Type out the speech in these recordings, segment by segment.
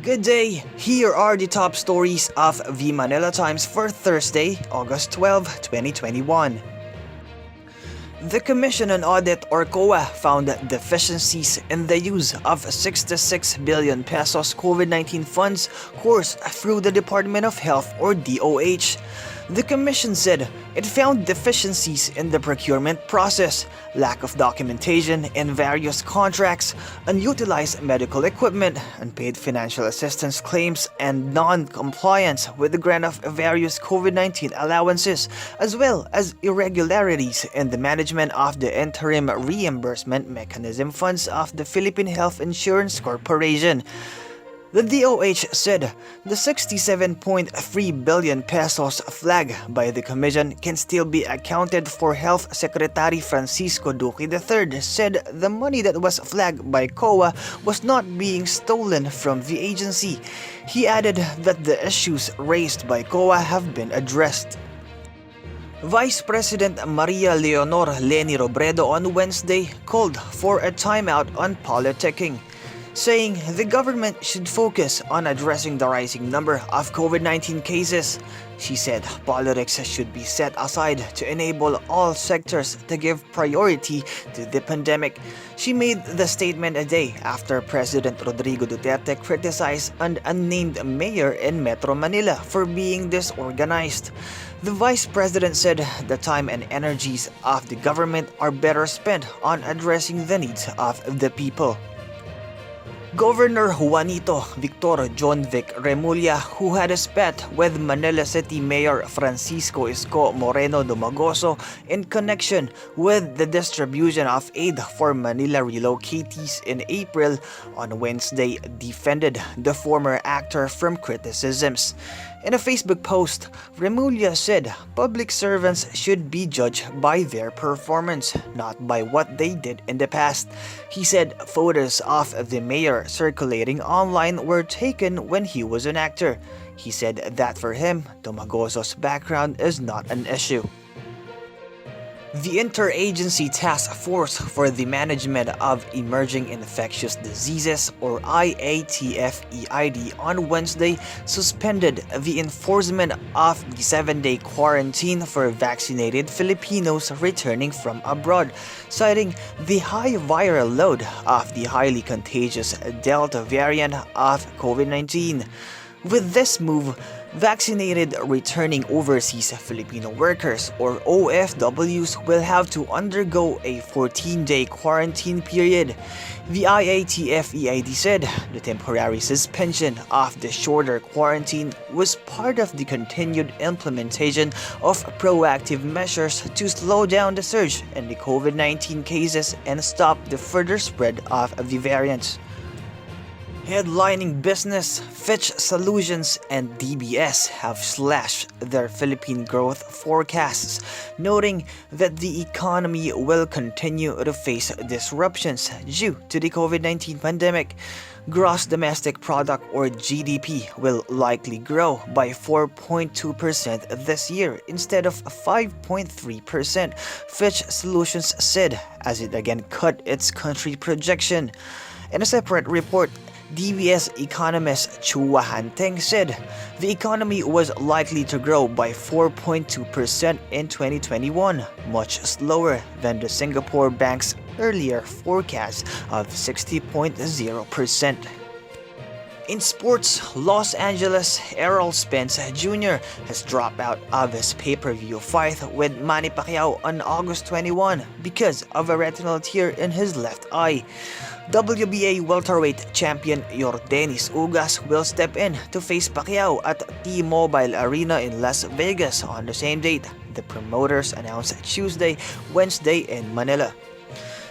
Good day, here are the top stories of the Manila Times for Thursday, August 12, 2021. The Commission on Audit or CoA found deficiencies in the use of 66 billion pesos COVID-19 funds coursed through the Department of Health or DOH. The Commission said it found deficiencies in the procurement process, lack of documentation in various contracts, unutilized medical equipment, unpaid financial assistance claims, and non-compliance with the grant of various COVID-19 allowances, as well as irregularities in the management of the interim reimbursement mechanism funds of the Philippine Health Insurance Corporation. The DOH said the 67.3 billion pesos flagged by the Commission can still be accounted for. Health Secretary Francisco Duque III said the money that was flagged by CoA was not being stolen from the agency. He added that the issues raised by CoA have been addressed. Vice President Maria Leonor Leni Robredo on Wednesday called for a timeout on politicking, saying the government should focus on addressing the rising number of COVID-19 cases. She said politics should be set aside to enable all sectors to give priority to the pandemic. She made the statement a day after President Rodrigo Duterte criticized an unnamed mayor in Metro Manila for being disorganized. The vice president said the time and energies of the government are better spent on addressing the needs of the people. Governor Juanito Victor John Vic Remulla, who had a spat with Manila City Mayor Francisco Isko Moreno Dumagoso in connection with the distribution of aid for Manila relocatees in April, on Wednesday defended the former actor from criticisms. In a Facebook post, Remulla said public servants should be judged by their performance, not by what they did in the past. He said photos of the mayor circulating online were taken when he was an actor. He said that for him, Dumagoso's background is not an issue. The Interagency Task Force for the Management of Emerging Infectious Diseases, or IATF-EID, on Wednesday suspended the enforcement of the 7-day quarantine for vaccinated Filipinos returning from abroad, citing the high viral load of the highly contagious Delta variant of COVID-19. With this move, vaccinated returning overseas Filipino workers, or OFWs, will have to undergo a 14-day quarantine period. The IATF-EID said the temporary suspension of the shorter quarantine was part of the continued implementation of proactive measures to slow down the surge in the COVID-19 cases and stop the further spread of the variants. Headlining business, Fitch Solutions and DBS have slashed their Philippine growth forecasts, noting that the economy will continue to face disruptions due to the COVID-19 pandemic. Gross domestic product, or GDP, will likely grow by 4.2% this year instead of 5.3%, Fitch Solutions said, as it again cut its country projection. In a separate report, DBS economist Chua Hanteng said the economy was likely to grow by 4.2% in 2021, much slower than the Singapore Bank's earlier forecast of 60.0%. In sports, Los Angeles Errol Spence Jr. has dropped out of his pay-per-view fight with Manny Pacquiao on August 21 because of a retinal tear in his left eye. WBA welterweight champion Yordenis Ugas will step in to face Pacquiao at T-Mobile Arena in Las Vegas on the same date, the promoters announced Tuesday, Wednesday in Manila.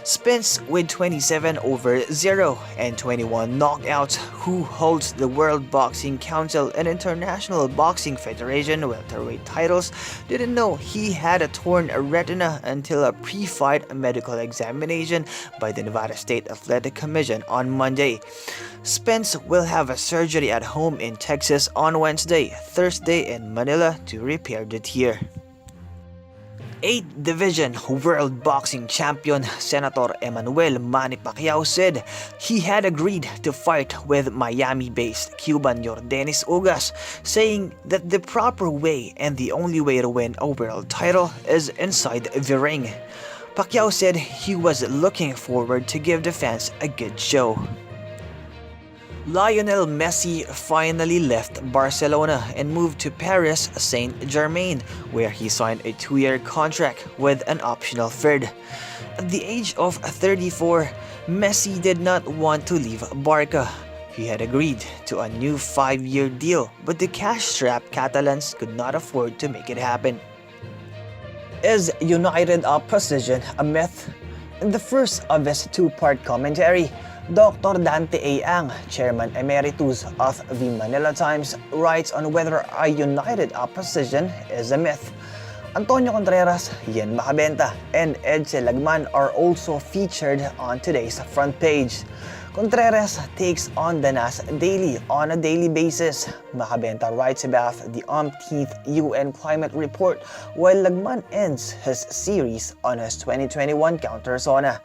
Spence, with 27-0 and 21 knockouts, who holds the World Boxing Council and International Boxing Federation welterweight titles, didn't know he had a torn retina until a pre-fight medical examination by the Nevada State Athletic Commission on Monday. Spence will have a surgery at home in Texas on Wednesday, Thursday in Manila to repair the tear. 8th Division World Boxing Champion Senator Emmanuel Manny Pacquiao said he had agreed to fight with Miami-based Cuban Yordenis Ugas, saying that the proper way and the only way to win a world title is inside the ring. Pacquiao said he was looking forward to give the fans a good show. Lionel Messi finally left Barcelona and moved to Paris Saint-Germain, where he signed a 2-year contract with an optional third. At the age of 34, Messi did not want to leave Barca. He had agreed to a new 5-year deal, but the cash-strapped Catalans could not afford to make it happen. Is United Opposition a myth? In the first of his 2-part commentary, Dr. Dante A. Ang, Chairman Emeritus of the Manila Times, writes on whether a united opposition is a myth. Antonio Contreras, Yen Macabenta, and Edse Lagman are also featured on today's front page. Contreras takes on the NAS daily on a daily basis. Macabenta writes about the umpteenth UN climate report, while Lagman ends his series on his 2021 counter-sauna.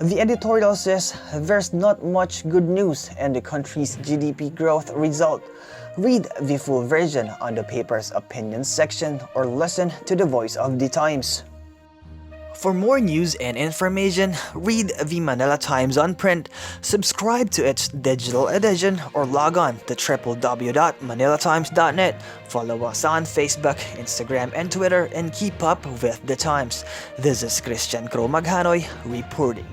The editorial says there's not much good news in the country's GDP growth result. Read the full version on the paper's opinion section or listen to the Voice of the Times. For more news and information, read the Manila Times on print, subscribe to its digital edition, or log on to www.manilatimes.net. Follow us on Facebook, Instagram, and Twitter, and keep up with the Times. This is Christian Crow Maghanoy reporting.